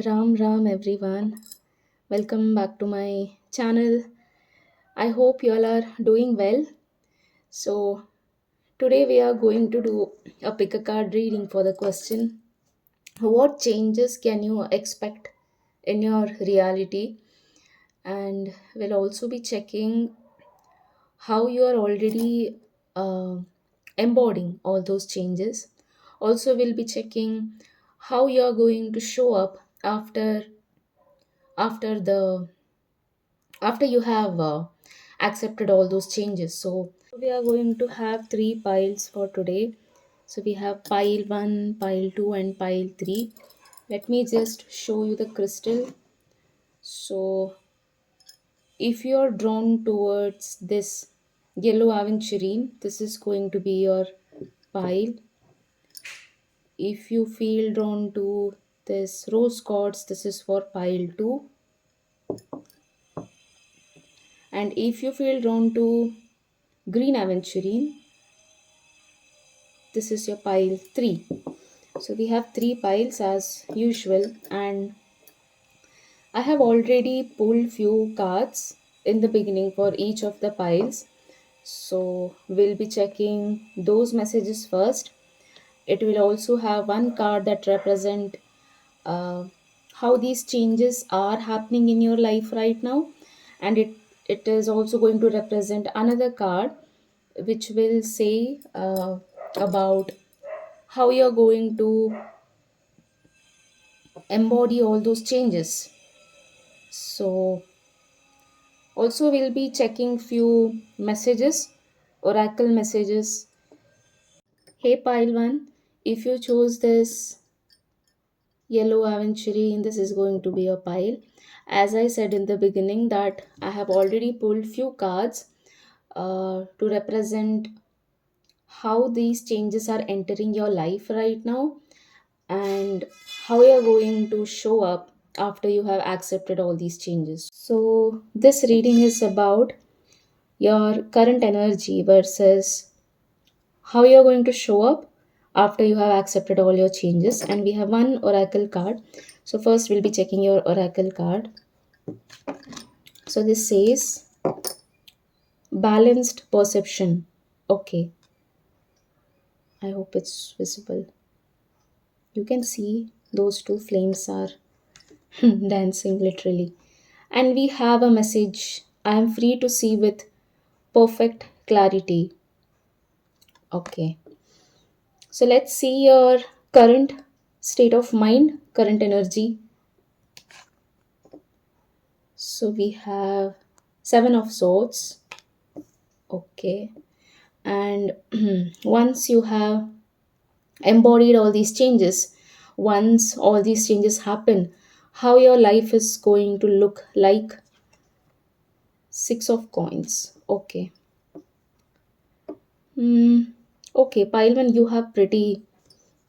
Ram Ram everyone. Welcome back to my channel. I hope you all are doing well. So, today we are going to do a pick a card reading for the question: what changes can you expect in your reality? And we'll also be checking how you are already uh, embodying all those changes. Also, we'll be checking how you are going to show up after the after you have accepted all those changes. So we are going to have three piles for today. So we have pile 1, pile 2 and pile 3. Let me just show you the crystal. So if you are drawn towards this yellow aventurine, this is going to be your pile. If you feel drawn to this rose quartz, this is for pile 2. And if you feel drawn to green aventurine, this is your pile 3. So we have three piles as usual, and I have already pulled few cards in the beginning for each of the piles. So we'll be checking those messages first. It will also have one card that represent uh, how these changes are happening in your life right now, and it is also going to represent another card which will say about how you're going to embody all those changes. So also we'll be checking few messages, oracle messages. Hey pile 1, if you chose this yellow aventurine, this is going to be a pile. As I said in the beginning that I have already pulled few cards to represent how these changes are entering your life right now, and how you're going to show up after you have accepted all these changes. So, this reading is about your current energy versus how you're going to show up after you have accepted all your changes. And we have one oracle card. So, first, we'll be checking your oracle card. So, this says balanced perception. Okay, I hope it's visible. You can see those two flames are dancing literally. And we have a message: I am free to see with perfect clarity. Okay, so let's see your current state of mind, current energy. So we have Seven of Swords. Okay, and once you have embodied all these changes, once all these changes happen, how your life is going to look like. Six of Coins. Okay. Hmm. Okay, Pilman, you have pretty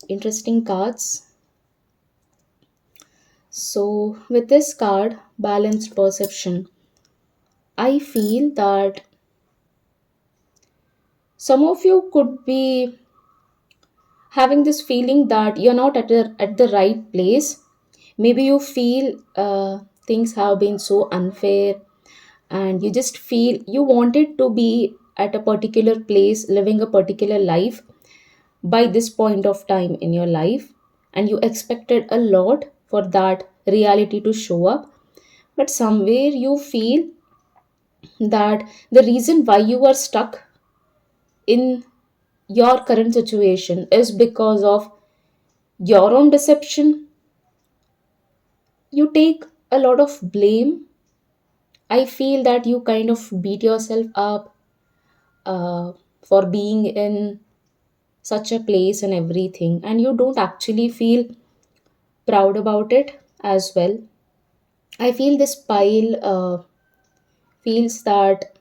interesting cards. So, with this card, Balanced Perception, I feel that some of you could be having this feeling that you're not at the right place. Maybe you feel things have been so unfair, and you just feel you wanted to be at a particular place, living a particular life by this point of time in your life, and you expected a lot for that reality to show up, but somewhere you feel that the reason why you are stuck in your current situation is because of your own deception. You take a lot of blame. I feel that you kind of beat yourself up uh, for being in such a place and everything, and you don't actually feel proud about it as well. I feel this pile feels that,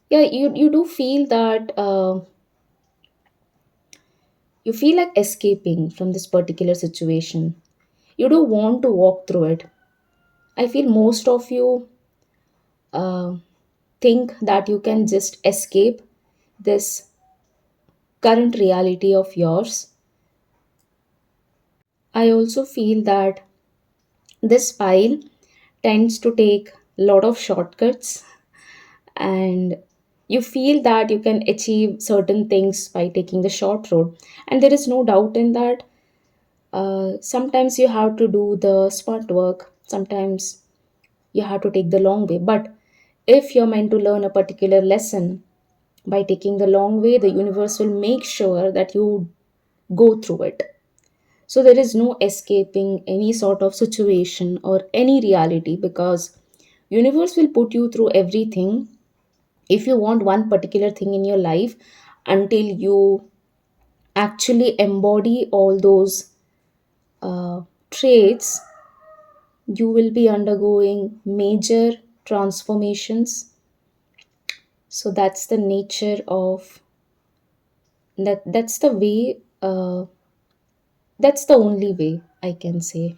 yeah, you do feel that you feel like escaping from this particular situation. You do want to walk through it. I feel most of you uh, think that you can just escape this current reality of yours. I also feel that this pile tends to take a lot of shortcuts, and you feel that you can achieve certain things by taking the short road. And there is no doubt in that. Sometimes you have to do the smart work, sometimes you have to take the long way. But if you're meant to learn a particular lesson by taking the long way, the universe will make sure that you go through it. So there is no escaping any sort of situation or any reality, because universe will put you through everything. If you want one particular thing in your life, until you actually embody all those traits, you will be undergoing major transformations. So that's the nature of that's the way, that's the only way I can say.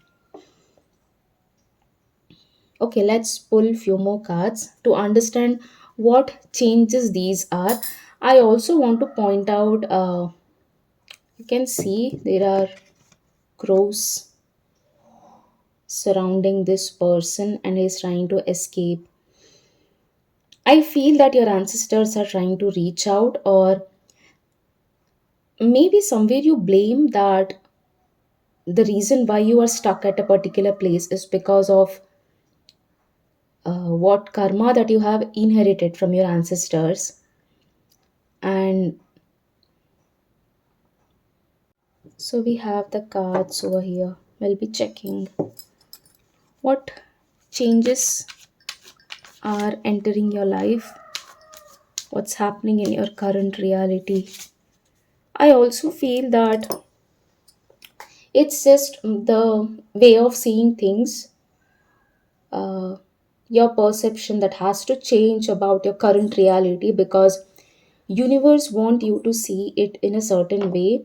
Okay, let's pull few more cards to understand what changes these are. I also want to point out, you can see there are crows surrounding this person and he's trying to escape. I feel that your ancestors are trying to reach out, or maybe somewhere you blame that the reason why you are stuck at a particular place is because of what karma that you have inherited from your ancestors. And so we have the cards over here. We'll be checking what changes are entering your life, what's happening in your current reality. I also feel that it's just the way of seeing things, uh, your perception that has to change about your current reality, because universe want you to see it in a certain way.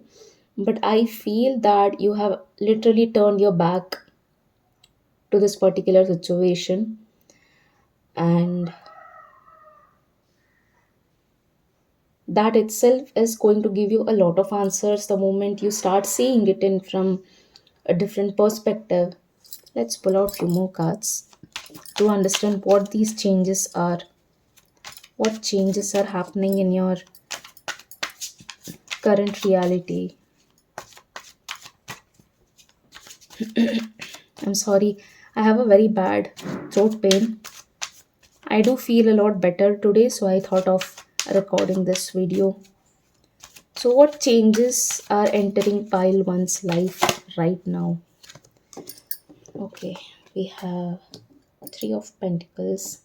But I feel that you have literally turned your back to this particular situation, and that itself is going to give you a lot of answers the moment you start seeing it in from a different perspective. Let's pull out few more cards to understand what these changes are, what changes are happening in your current reality. I'm sorry, I have a very bad throat pain. I do feel a lot better today, so I thought of recording this video. So, what changes are entering pile one's life right now? Okay, we have Three of Pentacles.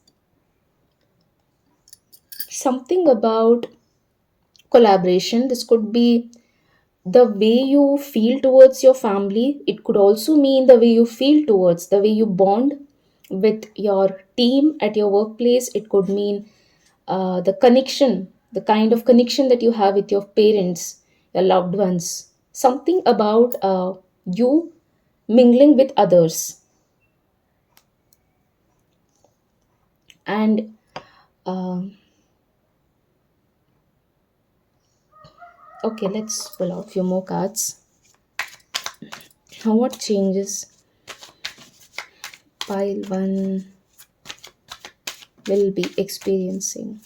Something about collaboration. This could be the way you feel towards your family. It could also mean the way you feel towards, the way you bond with your team at your workplace. It could mean the connection, the kind of connection that you have with your parents, your loved ones. Something about you mingling with others. And um, okay, let's pull out a few more cards. Now, what changes pile one will be experiencing?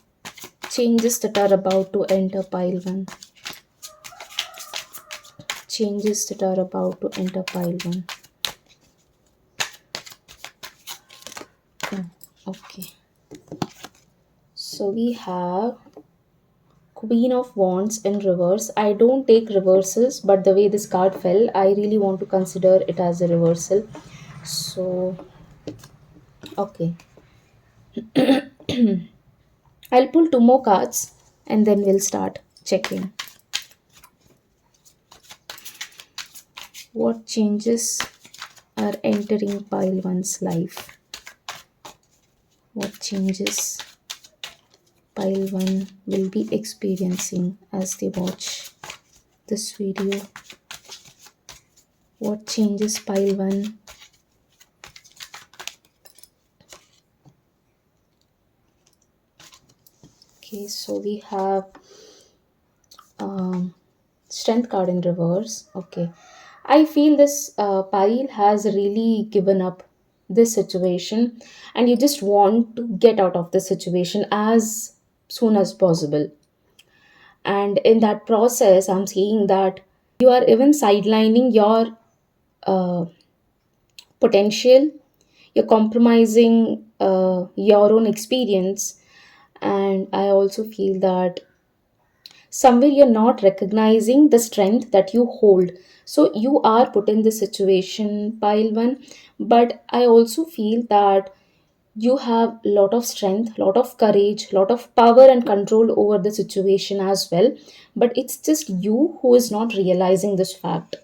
Changes that are about to enter pile one. Changes that are about to enter pile one. Oh, okay. So we have Queen of Wands in reverse. I don't take reversals, but the way this card fell, I really want to consider it as a reversal. So, okay. I'll pull two more cards and then we'll start checking. What changes are entering pile one's life? What changes pile one will be experiencing as they watch this video? What changes pile one? Okay, so we have strength card in reverse. Okay, I feel this pile has really given up this situation, and you just want to get out of this situation as soon as possible. And in that process, I'm seeing that you are even sidelining your uh, potential. You're compromising your own experience. And I also feel that somewhere you're not recognizing the strength that you hold. So you are put in this situation, pile one. But I also feel that you have a lot of strength, lot of courage, lot of power and control over the situation as well. But it's just you who is not realizing this fact.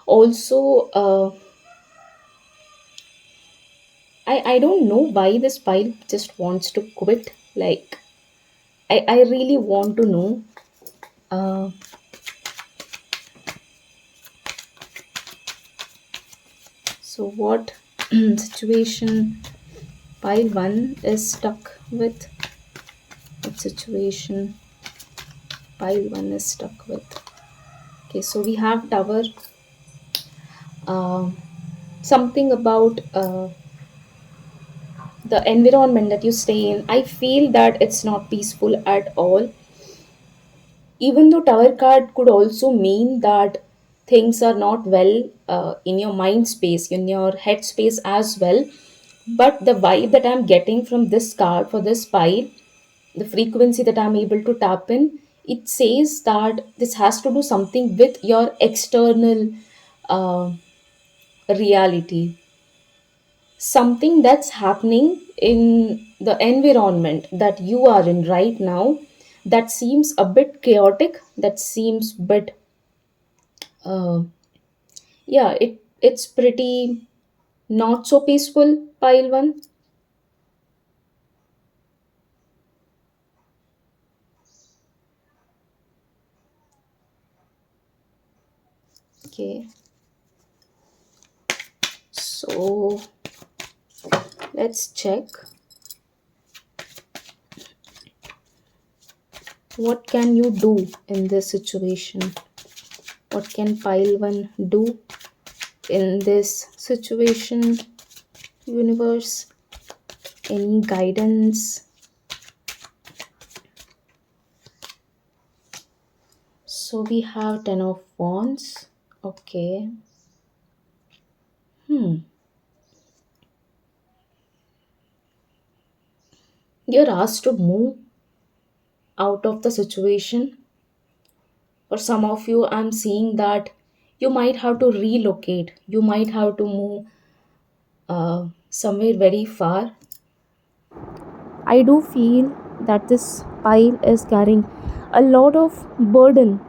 Also, I don't know why this pile just wants to quit. Like, I really want to know. Uh, so, what situation pile 1 is stuck with? What situation pile 1 is stuck with? Okay, so we have tower. Uh, Something about the environment that you stay in. I feel that it's not peaceful at all. Even though tower card could also mean that things are not well in your mind space, in your head space as well. But the vibe that I'm getting from this card for this pile, the frequency that I'm able to tap in, it says that this has to do something with your external uh, reality, something that's happening in the environment that you are in right now, that seems a bit chaotic, that seems bit uh, yeah, it's pretty not so peaceful, pile one. Okay, so let's check what can you do in this situation. What can pile one do in this situation, universe? Any guidance? So we have 10 of wands. Okay. You're asked to move out of the situation. For some of you, I'm seeing that you might have to relocate. You might have to move somewhere very far. I do feel that this pile is carrying a lot of burden,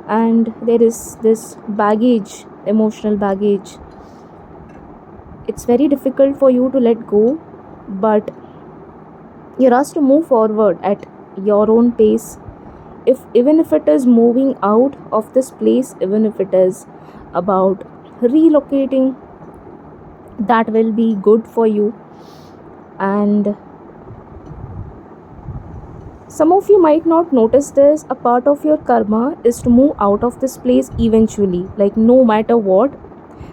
and there is this baggage, emotional baggage. It's very difficult for you to let go, but you're asked to move forward at your own pace. If even if it is moving out of this place, even if it is about relocating, that will be good for you. And some of you might not notice this, a part of your karma is to move out of this place eventually, like no matter what.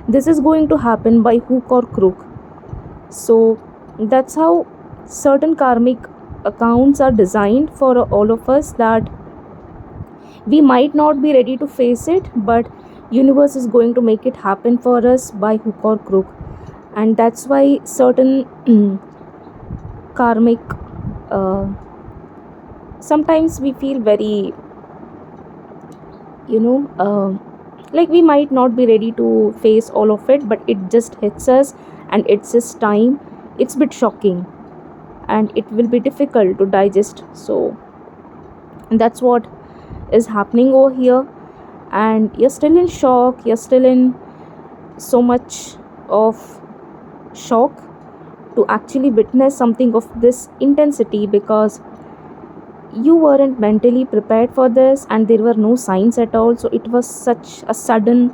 This is going to happen by hook or crook. So that's how certain karmic accounts are designed for all of us, that we might not be ready to face it, but universe is going to make it happen for us by hook or crook. And that's why certain karmic uh, sometimes we feel very, you know like we might not be ready to face all of it, but it just hits us, and it's just time. It's a bit shocking, and it will be difficult to digest. So that's what is happening over here. And you're still in shock, you're still in so much of shock to actually witness something of this intensity, because you weren't mentally prepared for this, and there were no signs at all. So it was such a sudden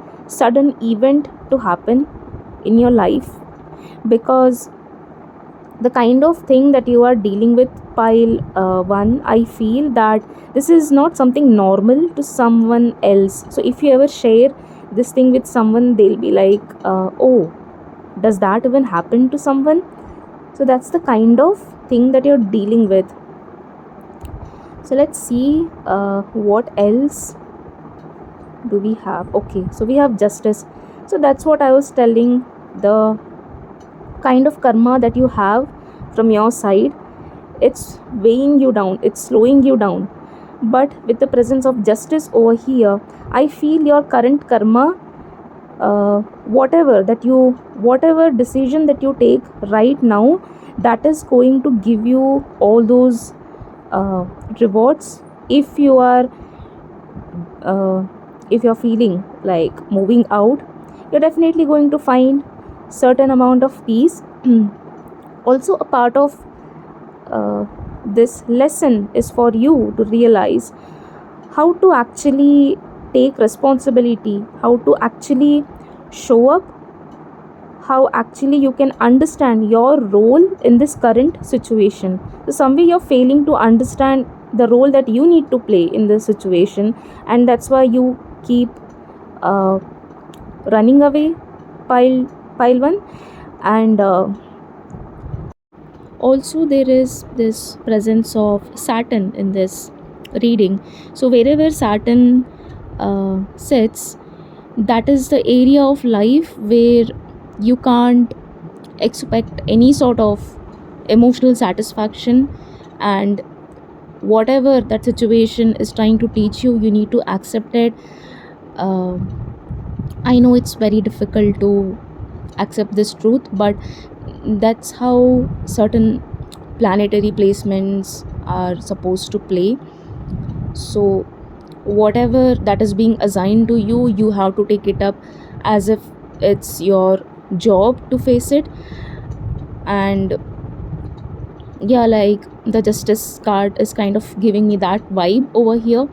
event to happen in your life, because the kind of thing that you are dealing with, pile 1, I feel that this is not something normal to someone else. So if you ever share this thing with someone, they'll be like, oh, does that even happen to someone? So that's the kind of thing that you're dealing with. So let's see what else do we have. Okay, so we have justice. So that's what I was telling, the kind of karma that you have from your side. It's weighing you down, it's slowing you down. But with the presence of justice over here, I feel your current karma, whatever decision that you take right now, that is going to give you all those rewards. If you are uh, if you're feeling like moving out, you're definitely going to find certain amount of peace. Also, a part of this lesson is for you to realize how to actually take responsibility, how to actually show up, how actually you can understand your role in this current situation. So somewhere you're failing to understand the role that you need to play in this situation, and that's why you keep uh, running away, pile one. And also there is this presence of Saturn in this reading. So wherever Saturn sits, that is the area of life where you can't expect any sort of emotional satisfaction, and whatever that situation is trying to teach you, you need to accept it. uh, I know it's very difficult to accept this truth, but that's how certain planetary placements are supposed to play. So whatever that is being assigned to you, you have to take it up as if it's your job to face it. And yeah, like the justice card is kind of giving me that vibe over here.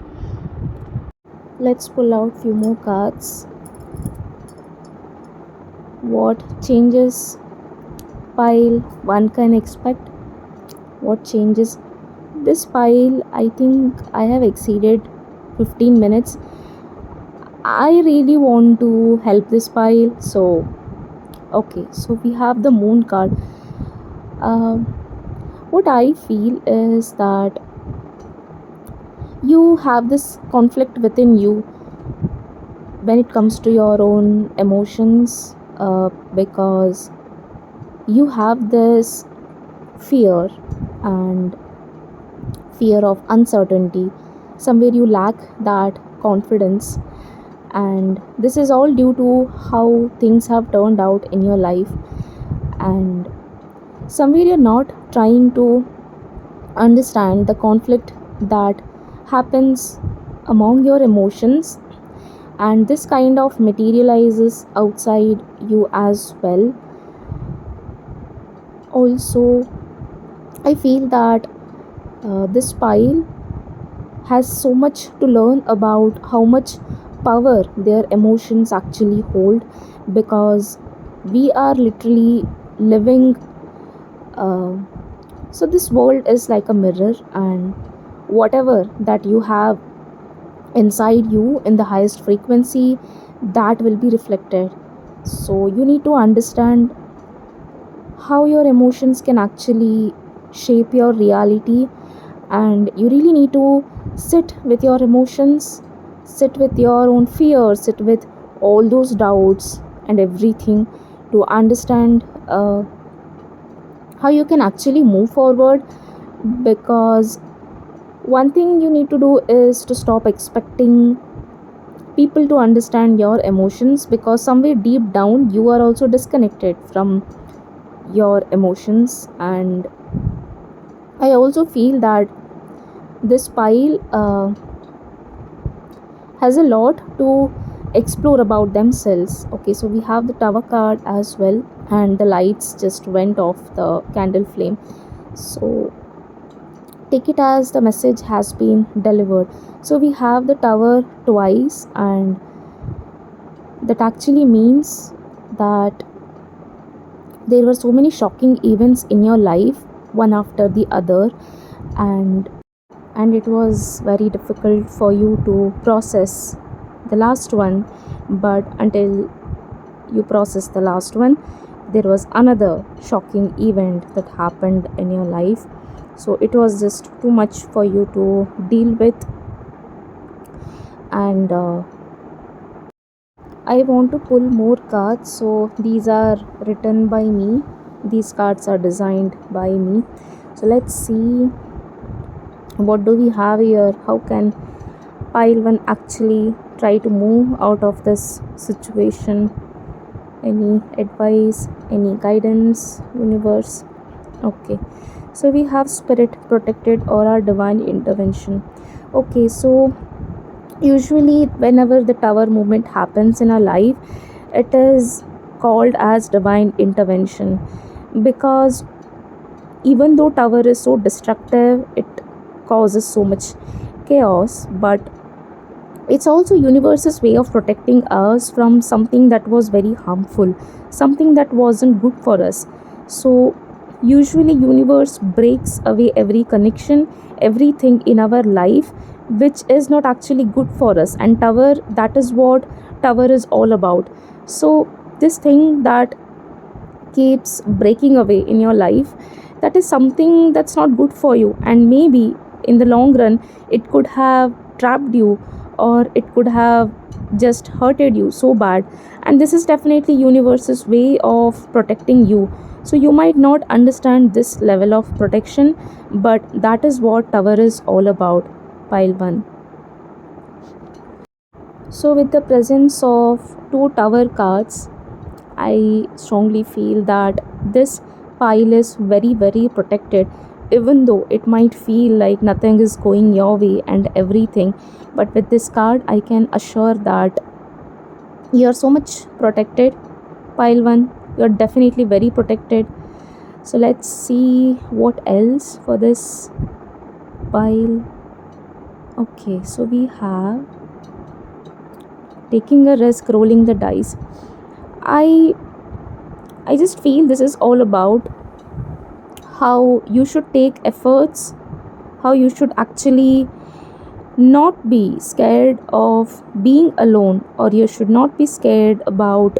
Let's pull out few more cards. What changes pile one can expect? What changes? This pile, I think I have exceeded 15 minutes. I really want to help this pile. So okay, so we have the moon card. um, what I feel is that you have this conflict within you when it comes to your own emotions, because you have this fear, and fear of uncertainty. Somewhere you lack that confidence, and this is all due to how things have turned out in your life. And somewhere you're not trying to understand the conflict that happens among your emotions, and this kind of materializes outside you as well. Also, I feel that this pile has so much to learn about how much power their emotions actually hold, because we are literally living, uh, so this world is like a mirror, and whatever that you have inside you in the highest frequency, that will be reflected. So you need to understand how your emotions can actually shape your reality, and you really need to sit with your emotions, sit with your own fears, sit with all those doubts and everything, to understand how you can actually move forward. Because one thing you need to do is to stop expecting people to understand your emotions, because somewhere deep down you are also disconnected from your emotions. And I also feel that this pile has a lot to explore about themselves. Okay, so we have the tower card as well, and the lights just went off the candle flame. So take it as the message has been delivered. So we have the tower twice, and that actually means that There were so many shocking events in your life, one after the other, and it was very difficult for you to process the last one. But until you process the last one, there was another shocking event that happened in your life. So it was just too much for you to deal with. And I want to pull more cards. So these are written by me, these cards are designed by me. So let's see, what do we have here? How can pile one actually try to move out of this situation? Any advice, any guidance, universe? Okay, so we have spirit protected or our divine intervention. Okay, so usually whenever the tower movement happens in our life, it is called as divine intervention, because even though tower is so destructive, it causes so much chaos, but it's also universe's way of protecting us from something that was very harmful, something that wasn't good for us. So usually universe breaks away every connection, everything in our life which is not actually good for us, and tower, that is what tower is all about. So this thing that keeps breaking away in your life, that is something that's not good for you, and maybe in the long run it could have trapped you, or it could have just hurted you so bad. And this is definitely universe's way of protecting you. So you might not understand this level of protection, but that is what tower is all about. Pile 1. So with the presence of two tower cards, I strongly feel that this pile is very, very protected, even though it might feel like nothing is going your way and everything. But with this card, I can assure that you are so much protected. Pile 1, you're definitely very protected. So let's see what else for this pile. Okay, so we have taking a risk, rolling the dice. I I just feel this is all about how you should take efforts, how you should actually not be scared of being alone, or you should not be scared about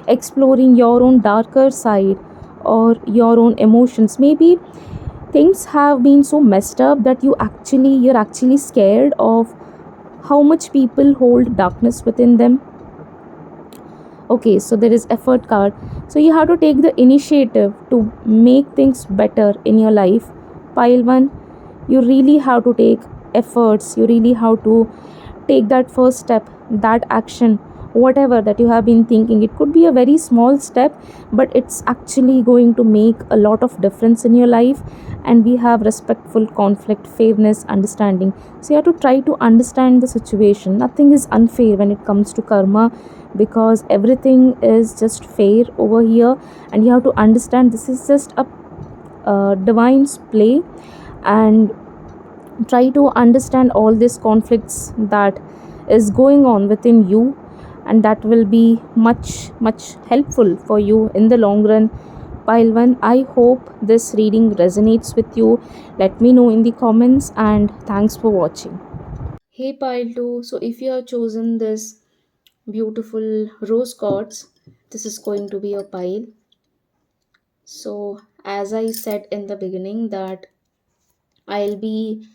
exploring your own darker side or your own emotions. Maybe things have been so messed up that you're actually scared of how much people hold darkness within them. Okay, so there is effort card. So you have to take the initiative to make things better in your life. Pile 1, you really have to take efforts, you really have to take that first step, that action, whatever that you have been thinking. It could be a very small step, but it's actually going to make a lot of difference in your life. And we have respectful conflict, fairness, understanding. So you have to try to understand the situation. Nothing is unfair when it comes to karma, because everything is just fair over here. And you have to understand this is just a divine's play, and try to understand all these conflicts that is going on within you, and that will be much helpful for you in the long run. Pile 1, I hope this reading resonates with you. Let me know in the comments, and thanks for watching. Hey pile 2, so if you have chosen this beautiful rose quartz, this is going to be a pile. So as I said in the beginning that I'll be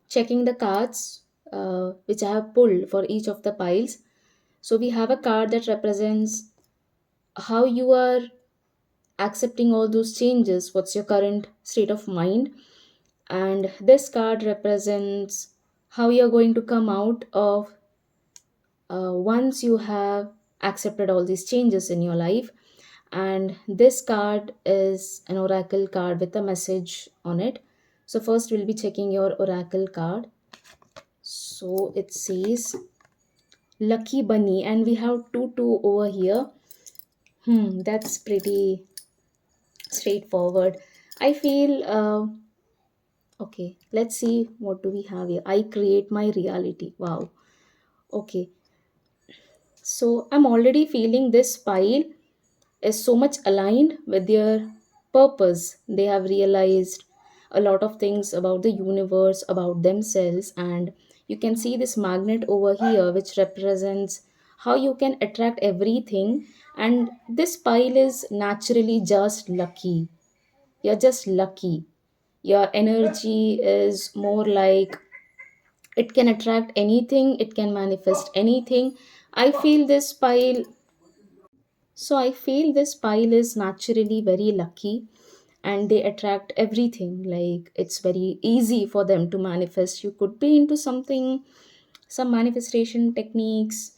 checking the cards which I have pulled for each of the piles. So we have a card that represents how you are accepting all those changes, what's your current state of mind. And this card represents how you're going to come out of once you have accepted all these changes in your life. And this card is an oracle card with a message on it. So first we'll be checking your oracle card. So it says lucky bunny, and we have two over here. That's pretty straightforward. I feel okay. Let's see what do we have here. I create my reality. Wow. Okay. So I'm already feeling this pile is so much aligned with their purpose. They have realized a lot of things about the universe, about themselves, and you can see this magnet over here, which represents how you can attract everything. And this pile is naturally just lucky. You're just lucky. Your energy is more like it can attract anything, it can manifest anything. I feel this pile So I feel this pile is naturally very lucky and they attract everything. Like it's very easy for them to manifest. You could be into something, some manifestation techniques,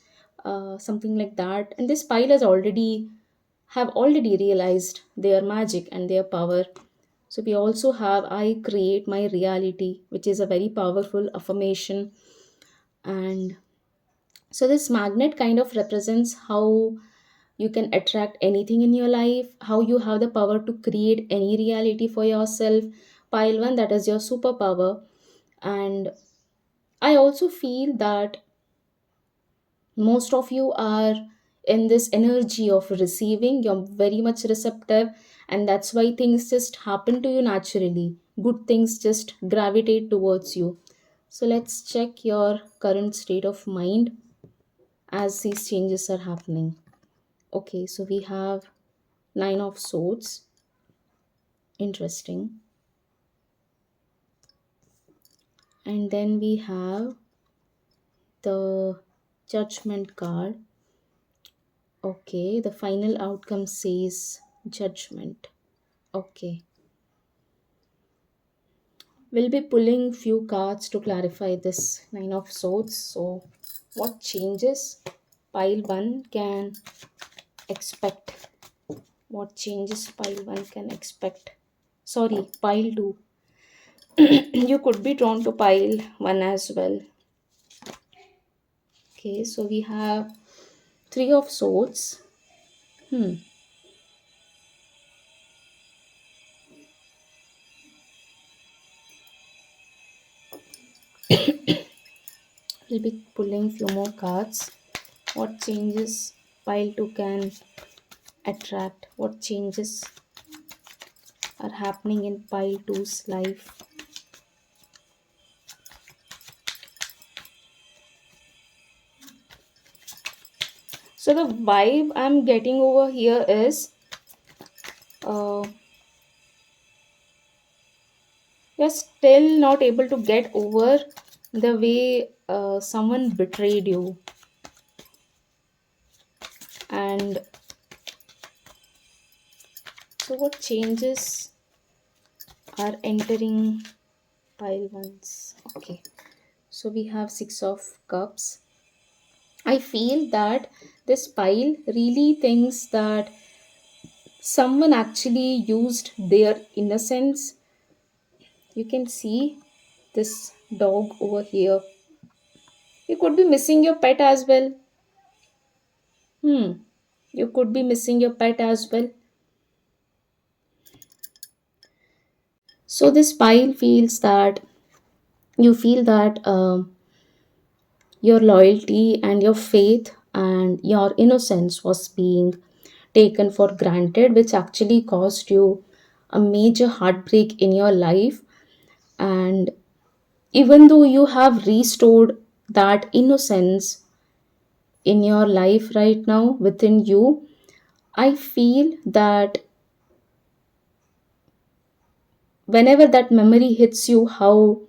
something like that. And this pile has already have already realized their magic and their power. So we also have I create my reality, which is a very powerful affirmation. And so this magnet kind of represents how you can attract anything in your life, how you have the power to create any reality for yourself. Pile one, that is your superpower. And I also feel that most of you are in this energy of receiving. You're very much receptive, and that's why things just happen to you naturally. Good things just gravitate towards you. So let's check your current state of mind as these changes are happening. Okay, so we have Nine of Swords. Interesting. And then we have the Judgment card. Okay, the final outcome says Judgment. Okay, we'll be pulling few cards to clarify this Nine of Swords. So, what changes pile 1 can expect? What changes pile 1 can expect? Sorry, pile 2. You could be drawn to pile 1 as well. Okay, so we have Three of Swords. Hmm. We'll be pulling few more cards. What changes pile 2 can attract? What changes are happening in pile two's life? So the vibe I'm getting over here is uh, you're still not able to get over the way someone betrayed you. And so what changes are entering pile ones? Okay, so we have Six of Cups. I feel that this pile really thinks that someone actually used their innocence. You can see this dog over here. You could be missing your pet as well. You could be missing your pet as well. So this pile feels that you feel that your loyalty and your faith and your innocence was being taken for granted, which actually caused you a major heartbreak in your life. And even though you have restored that innocence in your life right now within you, I feel that whenever that memory hits you, how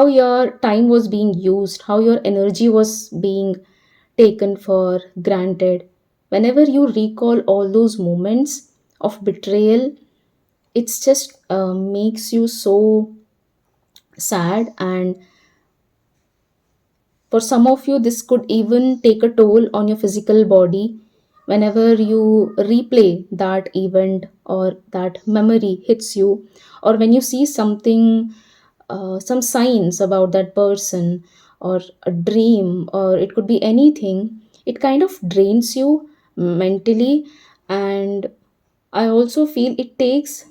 your time was being used, how your energy was being taken for granted, whenever you recall all those moments of betrayal, it's just makes you so sad. And for some of you, this could even take a toll on your physical body. Whenever you replay that event or that memory hits you, or when you see something, some signs about that person, or a dream, or it could be anything, it kind of drains you mentally. And I also feel it takes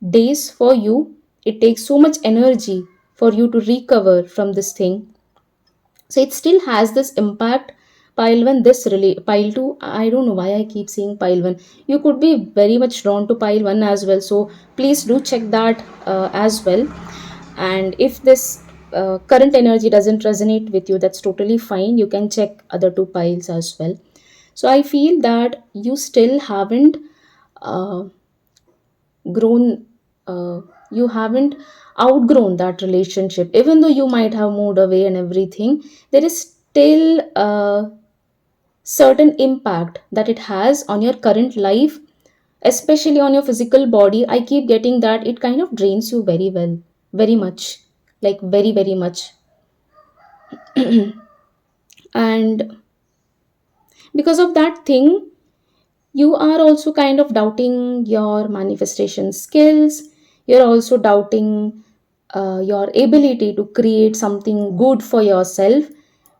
days for you, it takes so much energy for you to recover from this thing. So it still has this impact, Pile 1, this really, pile 2, I don't know why I keep saying pile 1. You could be very much drawn to pile 1 as well, so please do check that as well. And if this current energy doesn't resonate with you, that's totally fine. You can check other two piles as well. So I feel that you still haven't uh, grown, you haven't outgrown that relationship. Even though you might have moved away and everything, there is still a certain impact that it has on your current life, especially on your physical body. I keep getting that it kind of drains you very well, very much, like very, very much. And because of that thing, you are also kind of doubting your manifestation skills. You're also doubting your ability to create something good for yourself,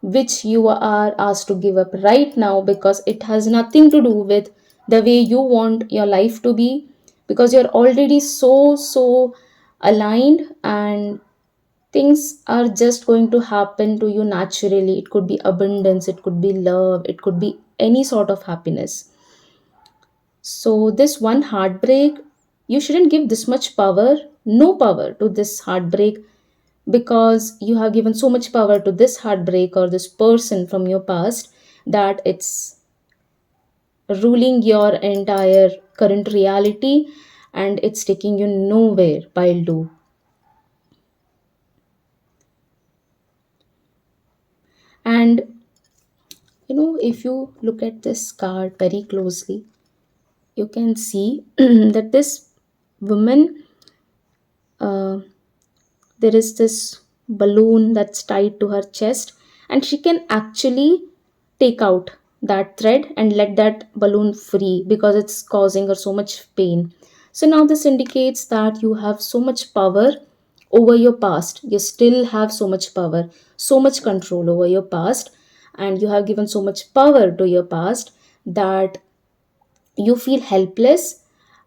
which you are asked to give up right now because it has nothing to do with the way you want your life to be, because you're already so aligned, and things are just going to happen to you naturally. It could be abundance, it could be love, it could be any sort of happiness. So, this one heartbreak, you shouldn't give this much power, no power to this heartbreak, because you have given so much power to this heartbreak or this person from your past that it's ruling your entire current reality, and it's taking you nowhere, pile do. And if you look at this card very closely, you can see that this woman, uh, there is this balloon that's tied to her chest, and she can actually take out that thread and let that balloon free because it's causing her so much pain. So now this indicates that you have so much power over your past. You still have so much power, so much control over your past, and you have given so much power to your past that you feel helpless.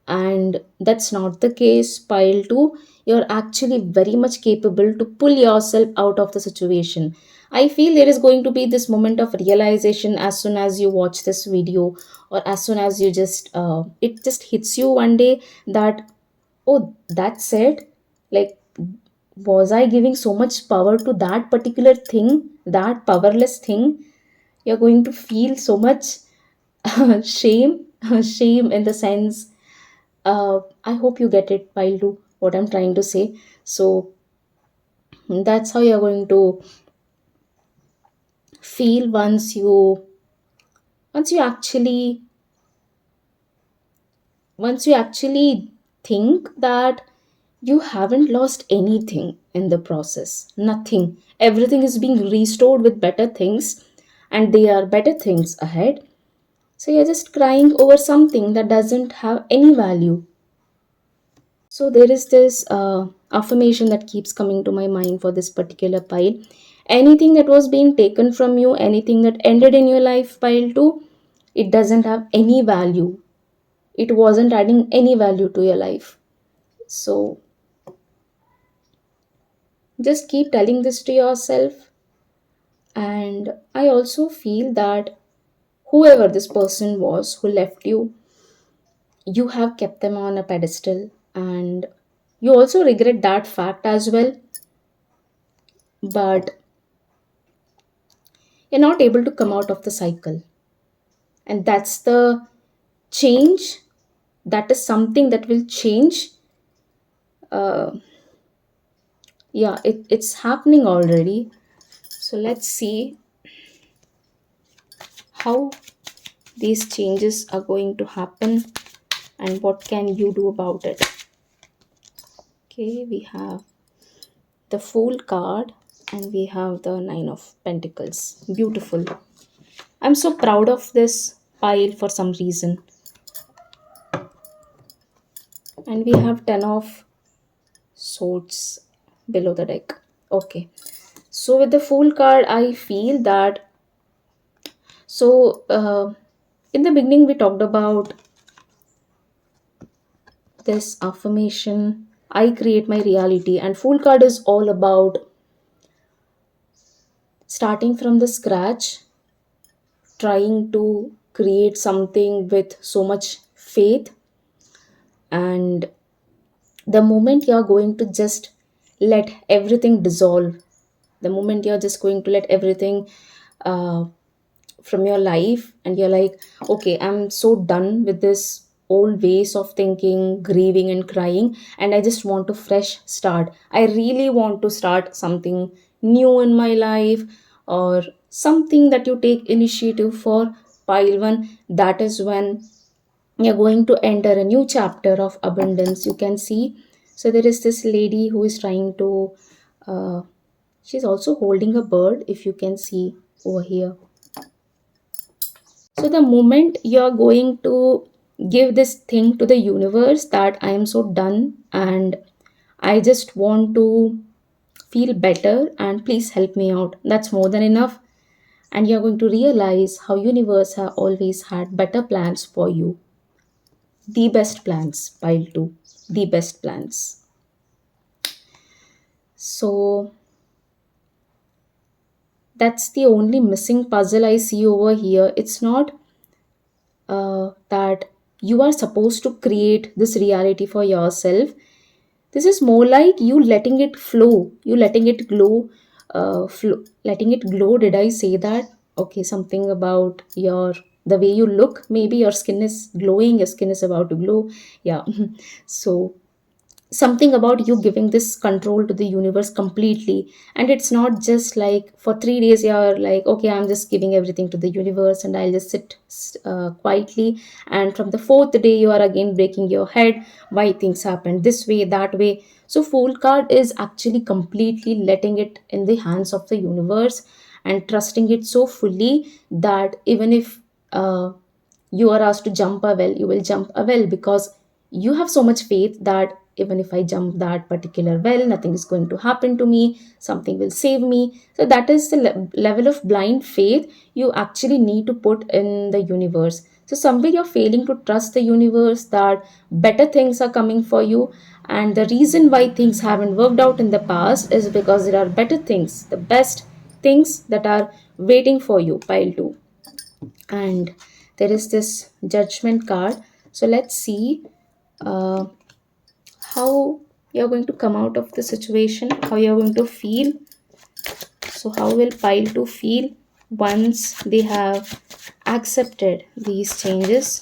And that's not the case, pile 2. You're actually very much capable to pull yourself out of the situation. I feel there is going to be this moment of realization as soon as you watch this video, or as soon as you just it just hits you one day that, oh, that's it. Like, was I giving so much power to that particular thing, that powerless thing? You're going to feel so much shame. Shame in the sense, I hope you get it, Pile, do what I'm trying to say. So that's how you're going to feel once you actually think that you haven't lost anything in the process. Nothing. Everything is being restored with better things, and there are better things ahead. So you're just crying over something that doesn't have any value. So there is this affirmation that keeps coming to my mind for this particular pile. Anything that was being taken from you, anything that ended in your life, pile 2, it doesn't have any value. It wasn't adding any value to your life. So just keep telling this to yourself. And I also feel that whoever this person was who left you, you have kept them on a pedestal, and you also regret that fact as well. But you're not able to come out of the cycle, and that's the change. That is something that will change. uh, yeah, it's happening already. So let's see how these changes are going to happen and what can you do about it. Okay, we have the Fool card and we have the Nine of Pentacles. Beautiful. I'm so proud of this pile for some reason. And we have Ten of Swords below the deck. Okay. So with the Fool card, I feel that, in the beginning we talked about this affirmation, I create my reality, and Fool card is all about starting from the scratch trying to create something with so much faith, and the moment you're going to just let everything dissolve, the moment you're just going to let everything uh, from your life, and you're like, okay, I'm so done with this old ways of thinking, grieving and crying, and I just want to fresh start. I really want to start something new in my life, or something that you take initiative for. Pile one, that is when you're going to enter a new chapter of abundance. You can see, so there is this lady who is trying to uh, she's also holding a bird, if you can see over here. So the moment you're going to give this thing to the universe that I am so done and I just want to feel better and please help me out, that's more than enough. And you're going to realize how universe have always had better plans for you. The best plans, pile two. The best plans. So that's the only missing puzzle I see over here. It's not that you are supposed to create this reality for yourself. This is more like you letting it flow, you letting it glow, letting it glow. Did I say that? Okay, something about your the way you look. Maybe your skin is glowing, your skin is about to glow. Yeah. So something about you giving this control to the universe completely, and it's not just like for 3 days you're like, okay, I'm just giving everything to the universe and I'll just sit quietly, and from the fourth day you are again breaking your head why things happen this way, that way. So fool card is actually completely letting it in the hands of the universe and trusting it so fully that even if you are asked to jump a well, you will jump a well, because you have so much faith that even if I jump that particular well, nothing is going to happen to me, something will save me. So that is the level of blind faith you actually need to put in the universe. So somewhere you're failing to trust the universe that better things are coming for you, and the reason why things haven't worked out in the past is because there are better things, the best things that are waiting for you. Pile 2. And there is this judgment card. So let's see uh, how you're going to come out of the situation, how you're going to feel. So how will pile to feel once they have accepted these changes?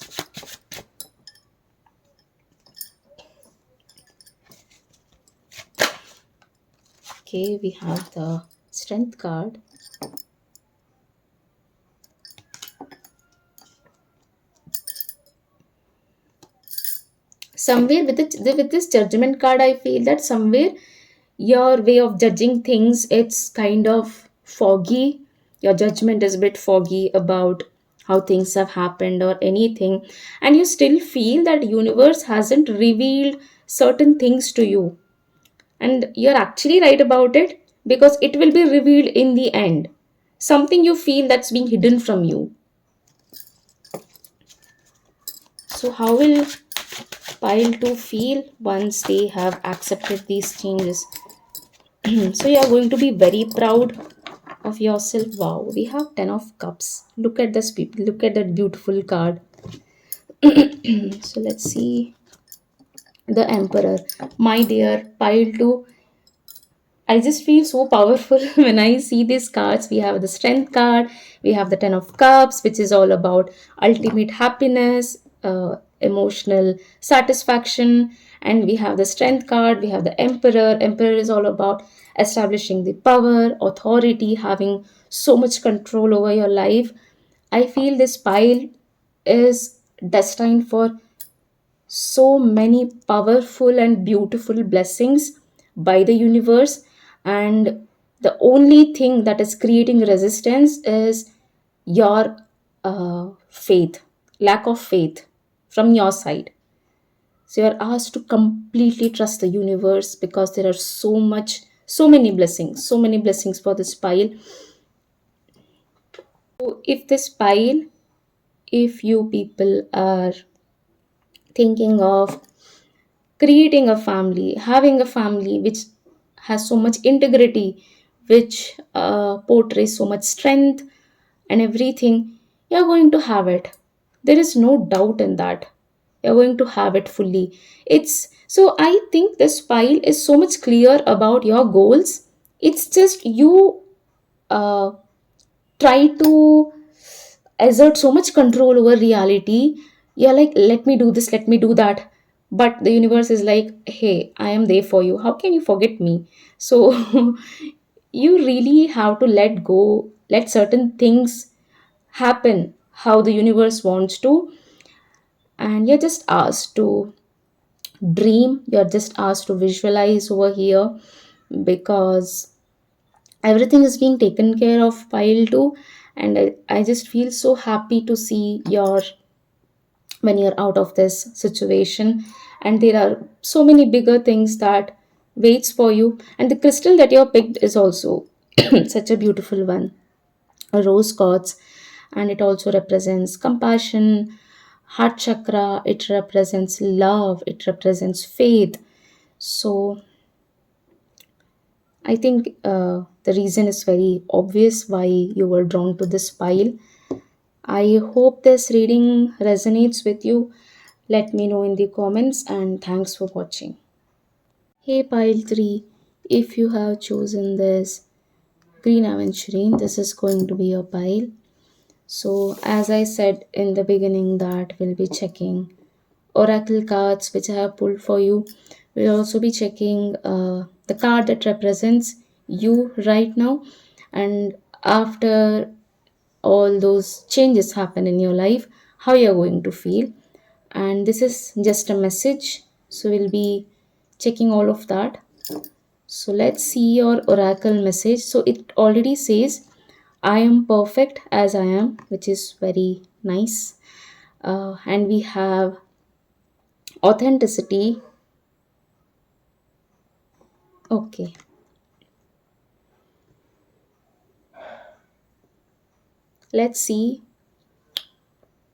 Okay, we have the strength card. Somewhere with this judgment card, I feel that somewhere your way of judging things, it's kind of foggy. Your judgment is a bit foggy about how things have happened or anything, and you still feel that universe hasn't revealed certain things to you, and you're actually right about it, because it will be revealed in the end. Something you feel that's being hidden from you. So how will pile to feel once they have accepted these changes? So you are going to be very proud of yourself. Wow, we have 10 of cups. Look at this people. Look at that beautiful card. So let's see the emperor. My dear, pile 2. I just feel so powerful when I see these cards. We have the strength card, we have the 10 of cups, which is all about ultimate happiness, emotional satisfaction, and we have the strength card, we have the emperor. Emperor is all about establishing the power, authority, having so much control over your life. I feel this pile is destined for so many powerful and beautiful blessings by the universe, and the only thing that is creating resistance is your faith, lack of faith from your side. So you're asked to completely trust the universe, because there are so many blessings for this pile. So if this pile, if you people are thinking of creating a family, having a family which has so much integrity, which portrays so much strength and everything, you're going to have it. There is no doubt in that. You're going to have it fully. It's so I think this pile is so much clear about your goals. It's just you uh, try to exert so much control over reality. You're like, let me do this, let me do that. But the universe is like, hey, I am there for you. How can you forget me? So you really have to let go, let certain things happen how the universe wants to. And you're just asked to dream, you're just asked to visualize over here, because everything is being taken care of pile 2. And I just feel so happy to see your when you're out of this situation, and there are so many bigger things that waits for you. And the crystal that you picked is also such a beautiful one, a rose quartz. And it also represents compassion, heart chakra, it represents love, it represents faith. So I think the reason is very obvious why you were drawn to this pile. I hope this reading resonates with you. Let me know in the comments, and thanks for watching. Hey pile 3, if you have chosen this green aventurine, this is going to be your pile. So as I said in the beginning that we'll be checking oracle cards which I have pulled for you. We'll also be checking the card that represents you right now, and after all those changes happen in your life, how you're going to feel. And this is just a message, so we'll be checking all of that. So let's see your oracle message. So it already says, I am perfect as I am, which is very nice. And we have authenticity. Okay, let's see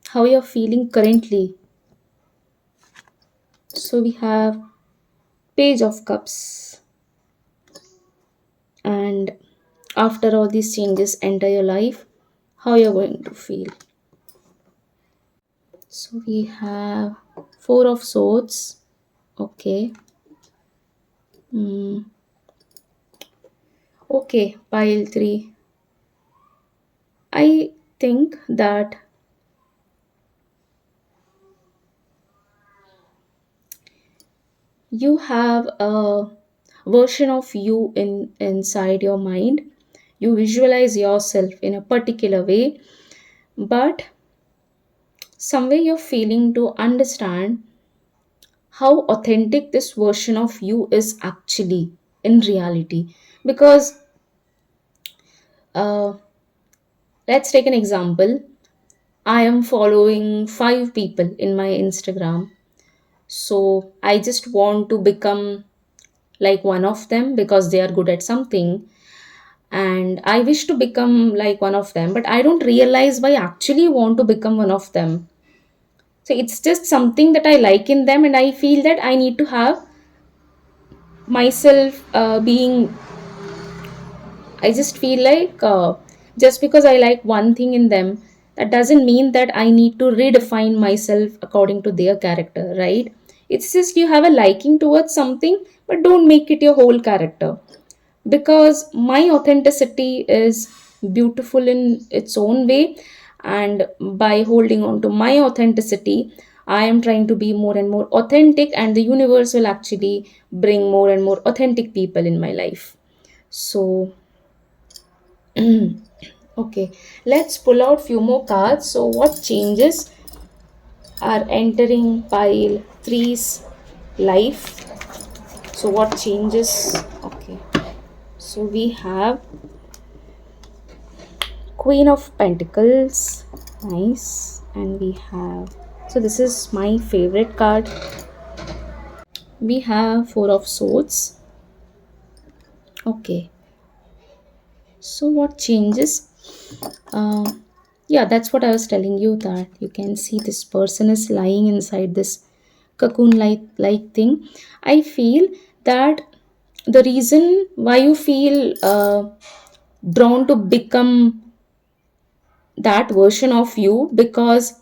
how you're feeling currently. So we have page of cups, and after all these changes enter your life, how you're going to feel. So we have four of swords. Okay. Mm. Okay, pile 3. I think that you have a version of you inside your mind. You visualize yourself in a particular way, but somewhere you're feeling to understand how authentic this version of you is actually in reality. Because uh, let's take an example. I am following 5 people in my Instagram, so I just want to become like one of them because they are good at something, and I wish to become like one of them, but I don't realize why I actually want to become one of them. So it's just something that I like in them, and I feel that I need to have myself being. I just feel like just because I like one thing in them, that doesn't mean that I need to redefine myself according to their character, right? It's just you have a liking towards something, but don't make it your whole character. Because my authenticity is beautiful in its own way, and by holding on to my authenticity, I am trying to be more and more authentic, and the universe will actually bring more and more authentic people in my life. So okay, let's pull out few more cards. So what changes are entering pile three's life? So what changes? Okay, so we have Queen of Pentacles, nice, and we have, so this is my favorite card. We have Four of Swords. Okay, so what changes? Uh, yeah, that's what I was telling you, that you can see this person is lying inside this cocoon like thing. I feel that the reason why you feel drawn to become that version of you because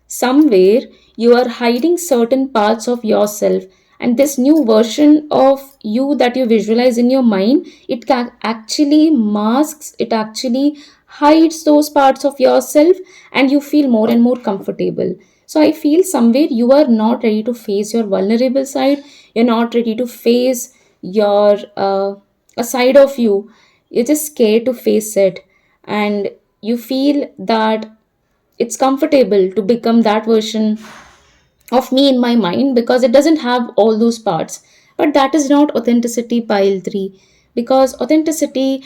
somewhere you are hiding certain parts of yourself, and this new version of you that you visualize in your mind, it actually masks, it actually hides those parts of yourself, and you feel more and more comfortable. So I feel somewhere you are not ready to face your vulnerable side, you're not ready to face your a side of you, you're just scared to face it, and you feel that it's comfortable to become that version of me in my mind because it doesn't have all those parts. But that is not authenticity, pile 3, because authenticity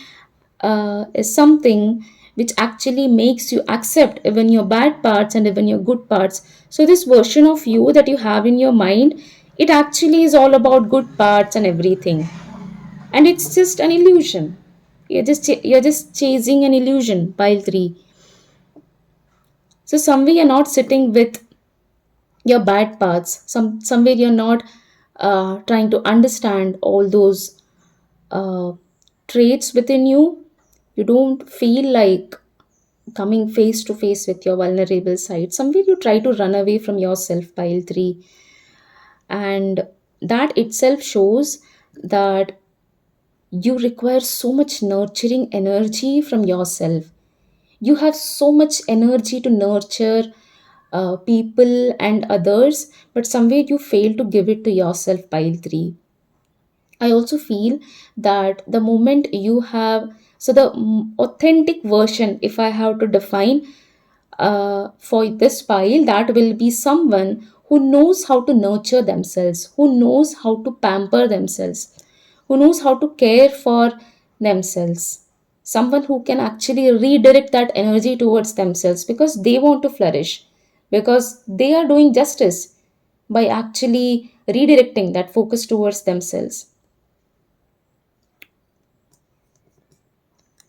is something which actually makes you accept even your bad parts and even your good parts. So this version of you that you have in your mind, it actually is all about good parts and everything, and it's just an illusion. You're just chasing an illusion, pile 3. So somewhere you're not sitting with your bad parts. Somewhere you're not trying to understand all those uh, traits within you. You don't feel like coming face to face with your vulnerable side. Somewhere you try to run away from yourself, pile 3, and that itself shows that you require so much nurturing energy from yourself. You have so much energy to nurture people and others, but somewhere you fail to give it to yourself, pile 3. I also feel that the moment you have, so the authentic version, if I have to define for this pile, that will be someone who knows how to nurture themselves, who knows how to pamper themselves, who knows how to care for themselves. Someone who can actually redirect that energy towards themselves because they want to flourish, because they are doing justice by actually redirecting that focus towards themselves.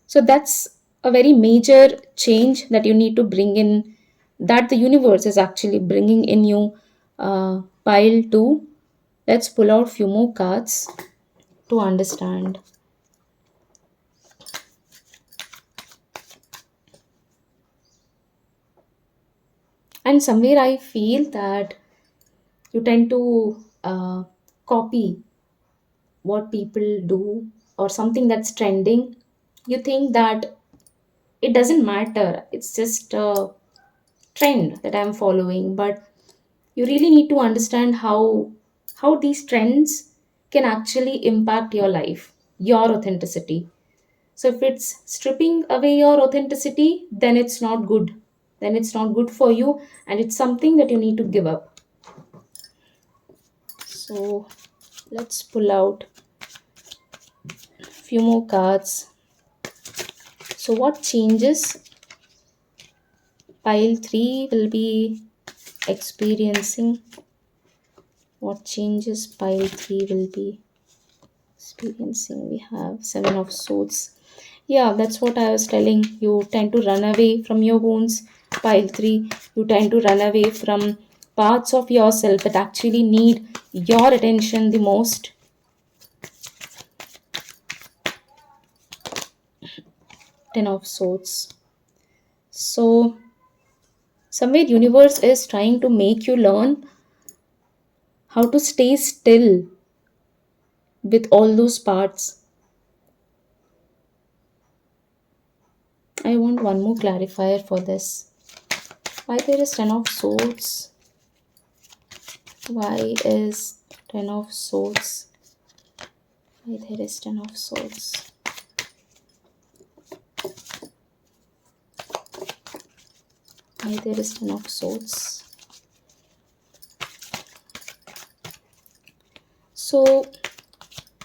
So that's a very major change that you need to bring in, that the universe is actually bringing in you. Pile 2. Let's pull out few more cards to understand. And somewhere I feel that you tend to copy what people do or something that's trending. You think that it doesn't matter, it's just a trend that I'm following, but you really need to understand how these trends can actually impact your life, your authenticity. So if it's stripping away your authenticity, then it's not good, then it's not good for you, and it's something that you need to give up. So let's pull out a few more cards. So what changes pile 3 will be experiencing? What changes pile 3 will be experiencing? We have 7 of swords. Yeah, that's what I was telling. You tend to run away from your wounds, pile 3. You tend to run away from parts of yourself that actually need your attention the most. 10 of swords. So somewhere universe is trying to make you learn how to stay still with all those parts. I want one more clarifier for this. Why there is 10 of swords? Why is 10 of swords? Why there is 10 of swords? Why there is 10 of swords? So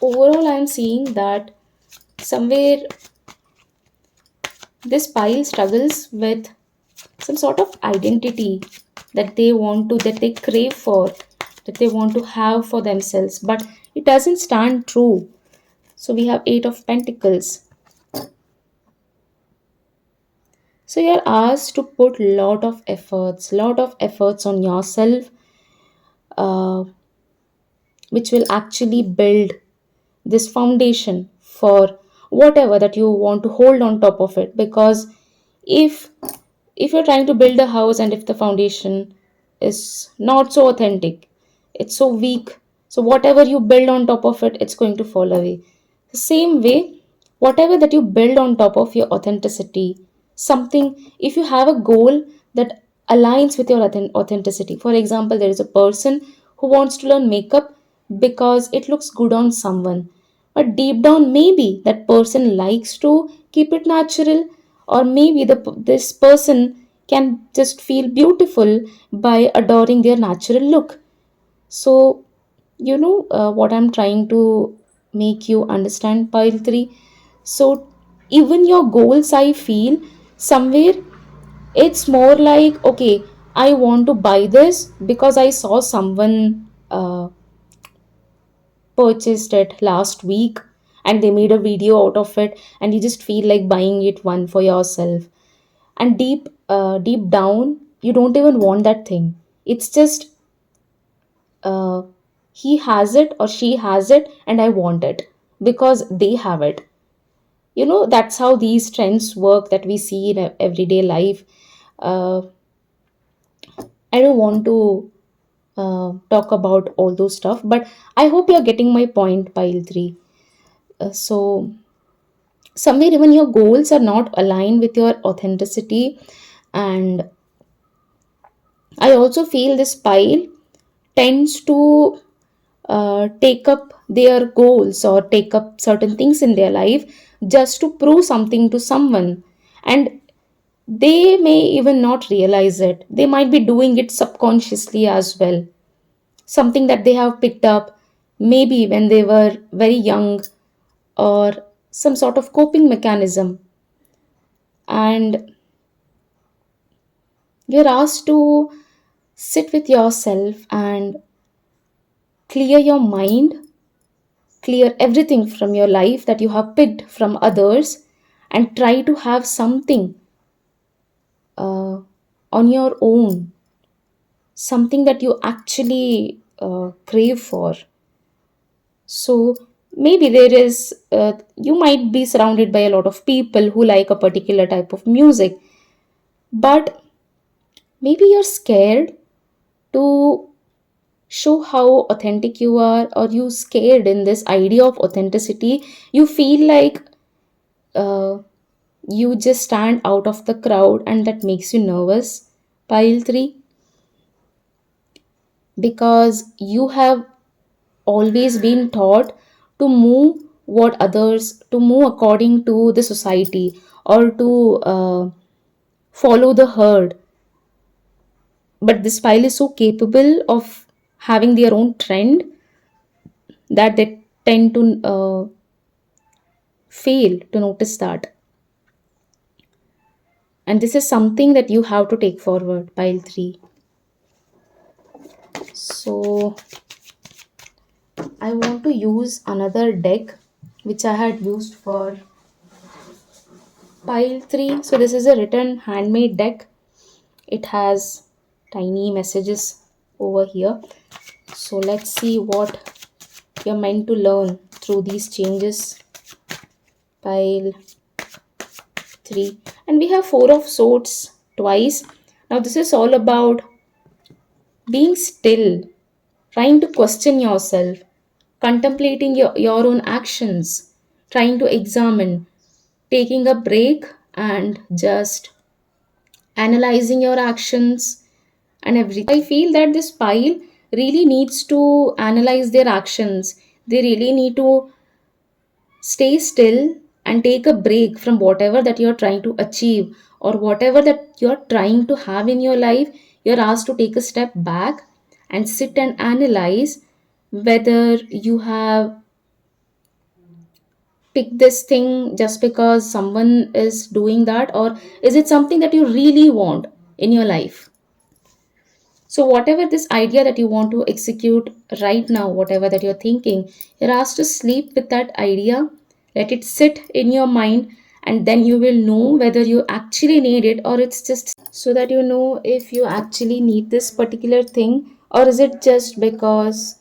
overall I'm seeing that somewhere this pile struggles with some sort of identity that they want to, that they crave for, that they want to have for themselves, but it doesn't stand true. So we have 8 of pentacles. So you're asked to put lot of efforts on yourself, uh, which will actually build this foundation for whatever that you want to hold on top of it. Because if If you're trying to build a house and if the foundation is not so authentic, it's so weak, so whatever you build on top of it, it's going to fall away. The same way, whatever that you build on top of your authenticity, something, if you have a goal that aligns with your authenticity. For example, there is a person who wants to learn makeup because it looks good on someone, but deep down maybe that person likes to keep it natural, or maybe this person can just feel beautiful by adoring their natural look. So, what I'm trying to make you understand, pile 3. So, even your goals, I feel somewhere it's more like, okay, I want to buy this because I saw someone purchased it last week and they made a video out of it, and you just feel like buying it one for yourself. And deep down, you don't even want that thing. It's just uh, he has it or she has it and I want it because they have it. That's how these trends work that we see in everyday life. uh, I don't want to talk about all those stuff, but I hope you're getting my point, pile 3. So somewhere even your goals are not aligned with your authenticity. And I also feel this pile tends to take up their goals or take up certain things in their life just to prove something to someone. And they may even not realize it. They might be doing it subconsciously as well. Something that they have picked up maybe when they were very young, or some sort of coping mechanism. And you're asked to sit with yourself and clear your mind, clear everything from your life that you have picked from others, and try to have something uh, on your own, something that you actually crave for. So maybe there is, you might be surrounded by a lot of people who like a particular type of music, but maybe you're scared to show how authentic you are, or you scared in this idea of authenticity. You feel like uh, you just stand out of the crowd and that makes you nervous, pile 3, because you have always been taught to move to move according to the society, or to follow the herd. But this pile is so capable of having their own trend that they tend to fail to notice that. And this is something that you have to take forward, pile 3. So I want to use another deck which I had used for pile 3. So this is a written handmade deck. It has tiny messages over here. So let's see what you're meant to learn through these changes. Pile 3. And we have 4 of swords twice. Now this is all about being still, trying to question yourself, contemplating your own actions, trying to examine, taking a break and just analyzing your actions and everything. I feel that this pile really needs to analyze their actions. They really need to stay still and take a break from whatever that you're trying to achieve, or whatever that you're trying to have in your life. You're asked to take a step back and sit and analyze whether you have picked this thing just because someone is doing that, or is it something that you really want in your life. So, whatever this idea that you want to execute right now, whatever that you're thinking, you're asked to sleep with that idea, let it sit in your mind, and then you will know whether you actually need it, or it's just so that you know if you actually need this particular thing, or is it just because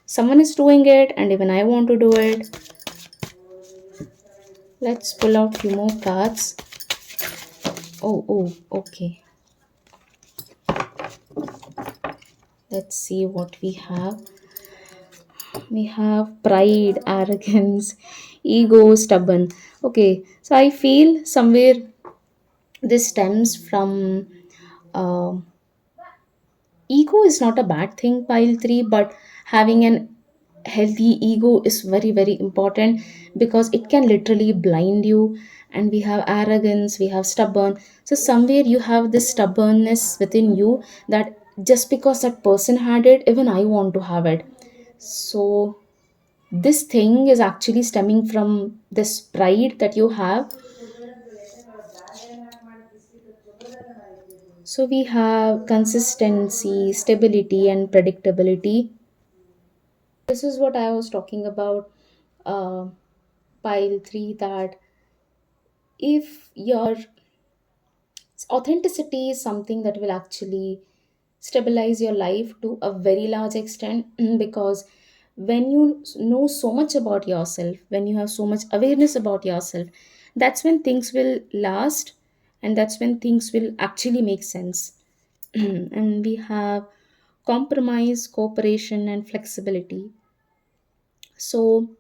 someone is doing it and even I want to do it. Let's pull out few more cards. Oh, okay. Let's see what we have. We have pride, arrogance, ego, stubborn. Okay, so I feel somewhere this stems from uh, ego is not a bad thing, pile 3, but having an healthy ego is very, very important because it can literally blind you. And we have arrogance, we have stubborn. So, somewhere you have this stubbornness within you that just because that person had it, even I want to have it. So, this thing is actually stemming from this pride that you have. So we have consistency, stability, and predictability. This is what I was talking about. uh, Pile 3, that if your authenticity is something that will actually stabilize your life to a very large extent, because when you know so much about yourself, when you have so much awareness about yourself, that's when things will last, and that's when things will actually make sense. And we have compromise, cooperation, and flexibility. So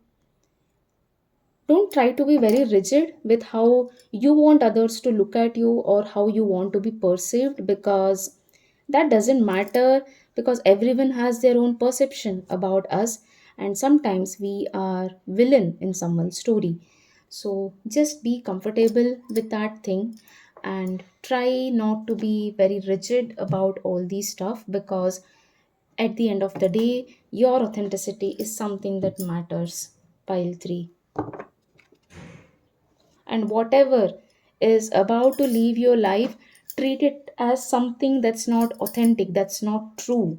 don't try to be very rigid with how you want others to look at you or how you want to be perceived, because that doesn't matter, because everyone has their own perception about us, and sometimes we are villain in someone's story. So just be comfortable with that thing and try not to be very rigid about all these stuff, because at the end of the day your authenticity is something that matters. Pile 3. And whatever is about to leave your life, treat it as something that's not authentic, that's not true.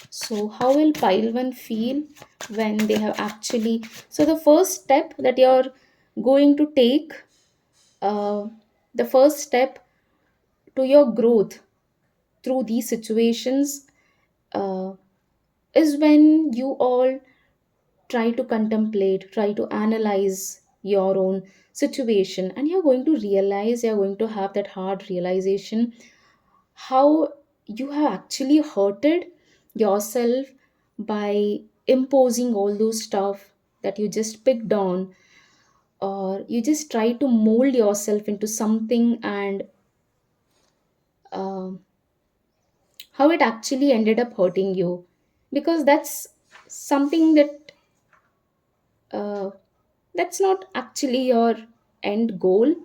So how will pile one feel when they have actually, so the first step that you're going to take, uh, the first step to your growth through these situations, uh, is when you all try to contemplate, try to analyze your own situation, and you're going to realize, you're going to have that hard realization how you have actually hurted yourself by imposing all those stuff that you just picked on, or you just try to mold yourself into something, and um how it actually ended up hurting you, because that's something that uh, that's not actually your end goal,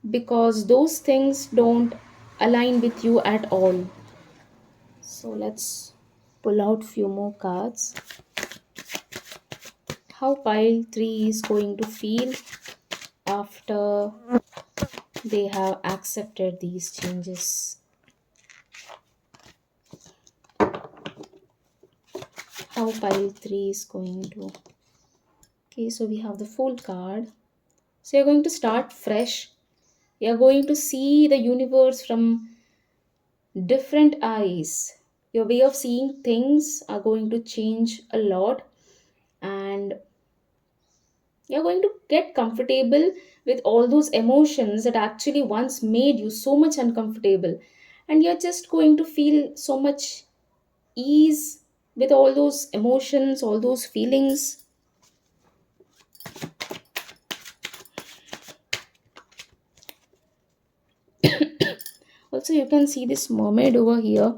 because those things don't align with you at all. So let's pull out few more cards. How pile 3 is going to feel after they have accepted these changes. How pile 3 is going to. Okay, so we have the Fool card. So you're going to start fresh. You're going to see the universe from different eyes. Your way of seeing things are going to change a lot, and you're going to get comfortable with all those emotions that actually once made you so much uncomfortable, and you're just going to feel so much ease with all those emotions, all those feelings. Also, you can see this mermaid over here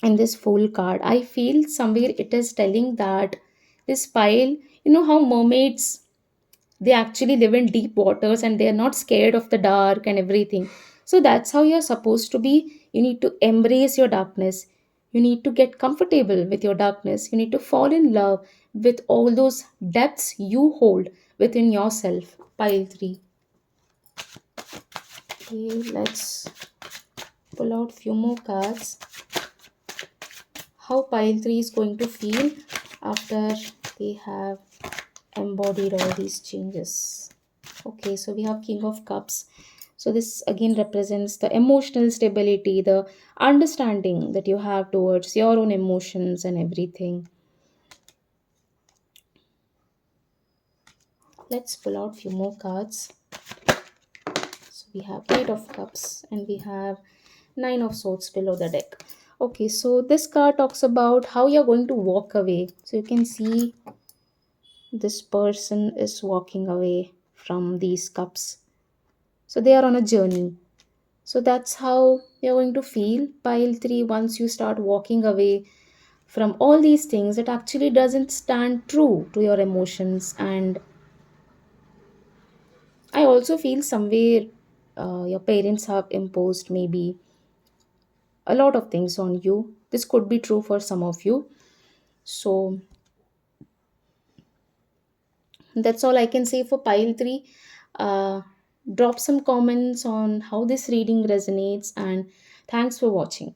in this Fool card. I feel somewhere it is telling that this pile, you know how mermaids, they actually live in deep waters and they are not scared of the dark and everything. So that's how you're supposed to be. You need to embrace your darkness, you need to get comfortable with your darkness, you need to fall in love with all those depths you hold within yourself. Pile 3. Okay, let's pull out few more cards. How pile 3 is going to feel after they have embodied all these changes. Okay, so we have King of Cups. So this again represents the emotional stability, the understanding that you have towards your own emotions and everything. Let's pull out few more cards. We have Eight of Cups and we have Nine of Swords below the deck. Okay, so this card talks about how you're going to walk away. So you can see this person is walking away from these cups. So they are on a journey. So that's how you're going to feel, pile 3, once you start walking away from all these things that actually doesn't stand true to your emotions. And I also feel somewhere your parents have imposed maybe a lot of things on you. This could be true for some of you. So that's all I can say for pile 3. uh, Drop some comments on how this reading resonates, and thanks for watching.